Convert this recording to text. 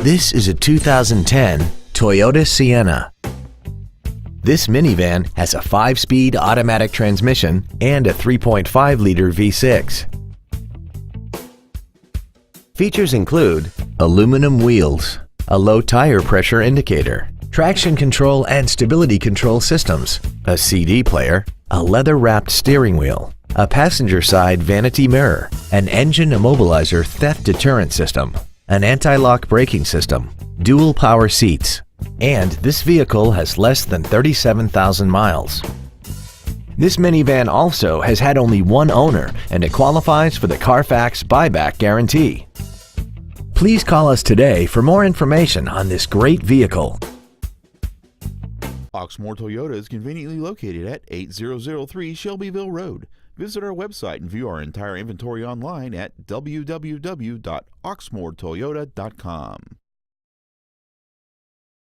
This is a 2010 Toyota Sienna. This minivan has a 5-speed automatic transmission and a 3.5-liter V6. Features include aluminum wheels, a low tire pressure indicator, traction control and stability control systems, a CD player, a leather-wrapped steering wheel, a passenger side vanity mirror, an engine immobilizer theft deterrent system, an anti-lock braking system, dual power seats, and this vehicle has less than 37,000 miles. This minivan also has had only one owner and it qualifies for the Carfax buyback guarantee. Please call us today for more information on this great vehicle. Oxmoor Toyota is conveniently located at 8003 Shelbyville Road. Visit our website and view our entire inventory online at www.oxmoortoyota.com.